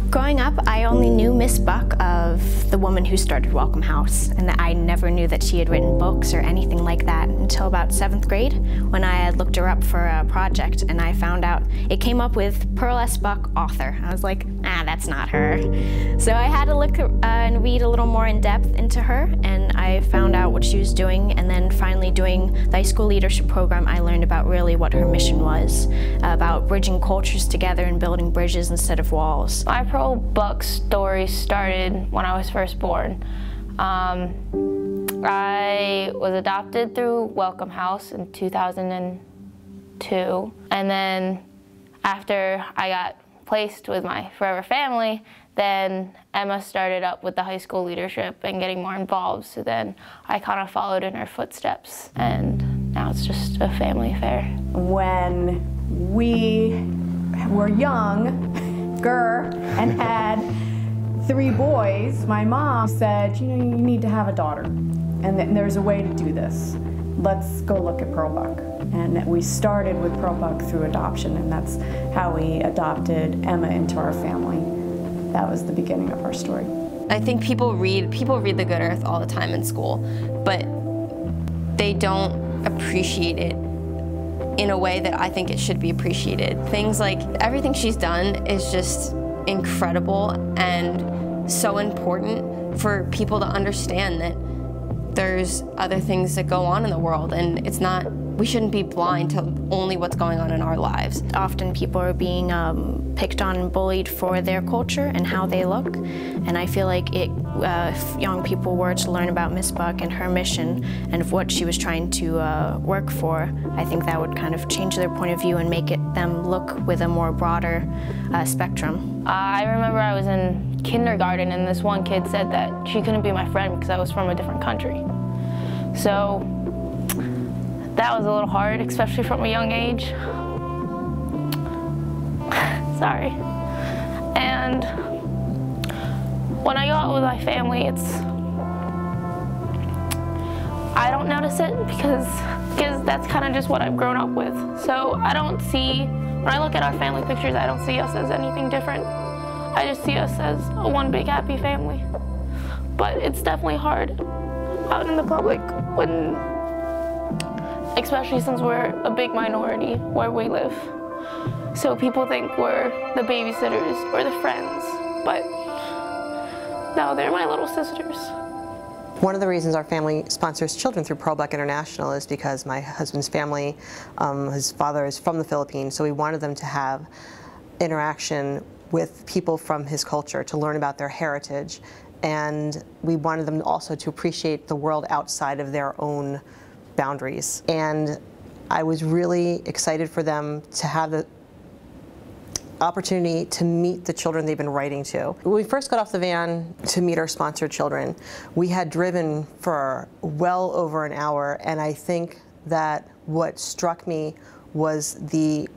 Growing up, I only knew Miss Buck of the woman who started Welcome House, and I never knew that she had written books or anything like that until about 7th grade when I had looked her up for a project, and I found out it came up with Pearl S. Buck, author. I was like, that's not her. So I had to look and read a little more in depth into her, and I found out what she was doing, and then finally doing the high school leadership program, I learned about really what her mission was, about bridging cultures together and building bridges instead of walls. My Pearl Buck story started when I was first born. I was adopted through Welcome House in 2002, and then after I got placed with my forever family, then Emma started up with the high school leadership and getting more involved, so then I kind of followed in her footsteps, and now it's just a family affair. When we were younger and had 3 boys, my mom said, you need to have a daughter, and there's a way to do this. Let's go look at Pearl Buck. And we started with Pearl Buck through adoption, and that's how we adopted Emma into our family. That was the beginning of our story. I think people read The Good Earth all the time in school, but they don't appreciate it in a way that I think it should be appreciated. Things like everything she's done is just incredible and so important for people to understand that there's other things that go on in the world, and we shouldn't be blind to only what's going on in our lives. Often people are being picked on and bullied for their culture and how they look, and I feel like if young people were to learn about Miss Buck and her mission and what she was trying to work for, I think that would kind of change their point of view and make them look with a more broader spectrum. I remember I was in kindergarten and this one kid said that she couldn't be my friend because I was from a different country. So that was a little hard, especially from a young age. Sorry. And when I go out with my family, I don't notice it because that's kind of just what I've grown up with. So when I look at our family pictures, I don't see us as anything different. I just see us as one big happy family. But it's definitely hard out in the public especially since we're a big minority where we live. So people think we're the babysitters or the friends, but no, they're my little sisters. One of the reasons our family sponsors children through Pearl Buck International is because my husband's family, his father is from the Philippines, so we wanted them to have interaction with people from his culture to learn about their heritage, and we wanted them also to appreciate the world outside of their own boundaries. And I was really excited for them to have the opportunity to meet the children they've been writing to. When we first got off the van to meet our sponsored children, we had driven for well over an hour, and I think that what struck me was the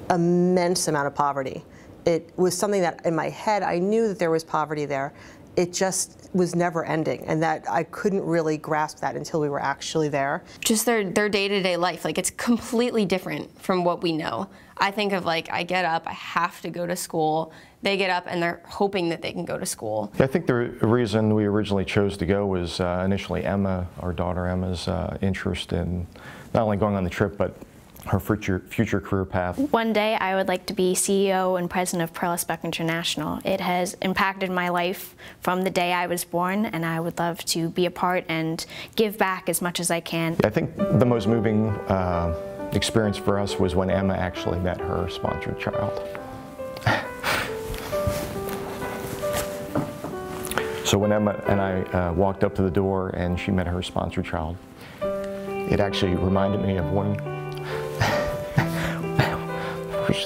immense amount of poverty. It was something that in my head I knew that there was poverty there. It just was never ending, and that I couldn't really grasp that until we were actually there. Just their day-to-day life, it's completely different from what we know. I think of I get up, I have to go to school. They get up and they're hoping that they can go to school. I think the reason we originally chose to go was initially Emma, our daughter Emma's interest in not only going on the trip, but her future career path. One day I would like to be CEO and president of Pearl S. Buck International. It has impacted my life from the day I was born, and I would love to be a part and give back as much as I can. I think the most moving experience for us was when Emma actually met her sponsored child. So when Emma and I walked up to the door and she met her sponsored child, it actually reminded me of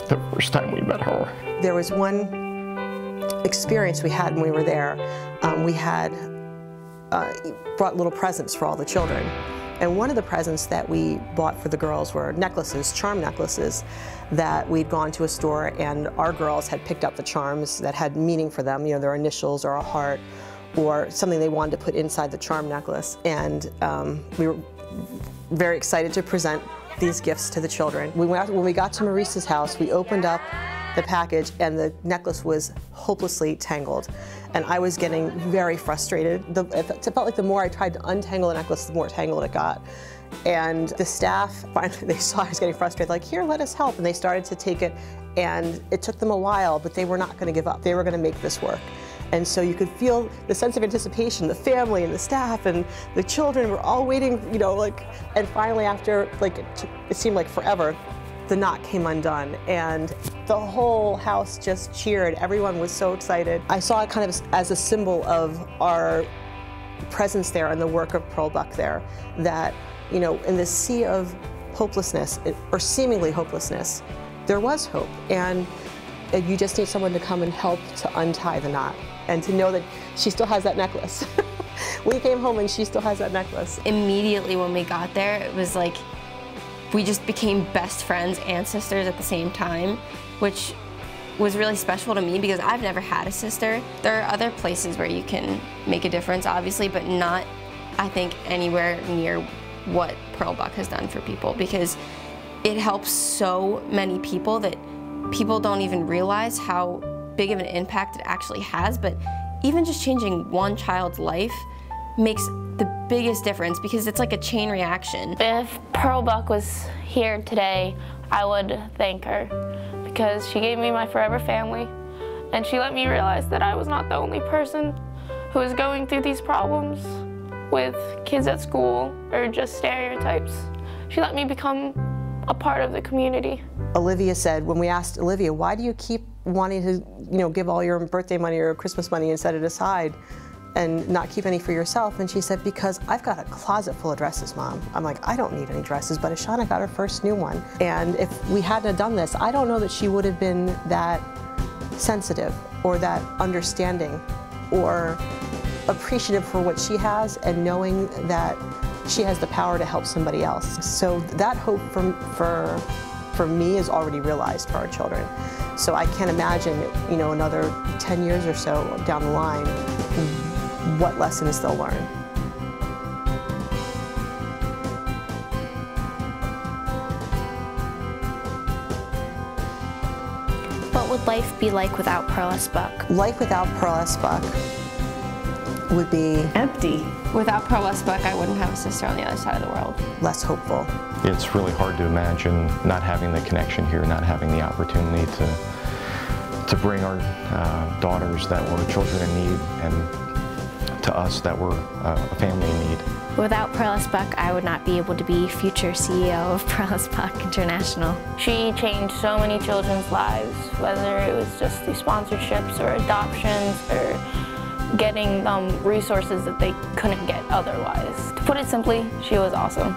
the first time we met her. There was one experience we had when we were there. We had brought little presents for all the children. And one of the presents that we bought for the girls were necklaces, charm necklaces, that we'd gone to a store and our girls had picked up the charms that had meaning for them, their initials or a heart or something they wanted to put inside the charm necklace. And we were very excited to present these gifts to the children. When we got to Maurice's house, we opened up the package, and the necklace was hopelessly tangled. And I was getting very frustrated. It felt like the more I tried to untangle the necklace, the more tangled it got. And the staff, finally, they saw I was getting frustrated, like, here, let us help. And they started to take it, and it took them a while, but they were not going to give up. They were going to make this work. And so you could feel the sense of anticipation, the family and the staff and the children were all waiting, you know, like, and finally after, like, it seemed like forever, the knot came undone, and the whole house just cheered. Everyone was so excited. I saw it kind of as a symbol of our presence there and the work of Pearl Buck there, that, you know, in this sea of hopelessness, or seemingly hopelessness, there was hope. And you just need someone to come and help to untie the knot, and to know that she still has that necklace. We came home and she still has that necklace. Immediately when we got there, it was like we just became best friends and sisters at the same time, which was really special to me because I've never had a sister. There are other places where you can make a difference, obviously, but not, I think, anywhere near what Pearl Buck has done for people, because it helps so many people that people don't even realize how big of an impact it actually has. But even just changing one child's life makes the biggest difference, because it's like a chain reaction. If Pearl Buck was here today, I would thank her, because she gave me my forever family, and she let me realize that I was not the only person who was going through these problems with kids at school or just stereotypes. She let me become a part of the community. Olivia said, when we asked Olivia, why do you keep wanting to, you know, give all your birthday money or Christmas money and set it aside and not keep any for yourself? And she said, because I've got a closet full of dresses, Mom. I'm like, I don't need any dresses, but Ashana got her first new one. And if we hadn't have done this, I don't know that she would have been that sensitive or that understanding or appreciative for what she has, and knowing that she has the power to help somebody else. So that hope for me is already realized for our children. So I can't imagine, you know, another 10 years or so down the line, what lessons they'll learn. What would life be like without Pearl S. Buck? Life without Pearl S. Buck would be Empty. Without Pearl S. Buck, I wouldn't have a sister on the other side of the world. less hopeful. It's really hard to imagine not having the connection here, not having the opportunity to bring our daughters that were children in need, and to us that were a family in need. Without Pearl S. Buck, I would not be able to be future CEO of Pearl S. Buck International. She changed so many children's lives, whether it was just through sponsorships or adoptions or getting resources that they couldn't get otherwise. To put it simply, she was awesome.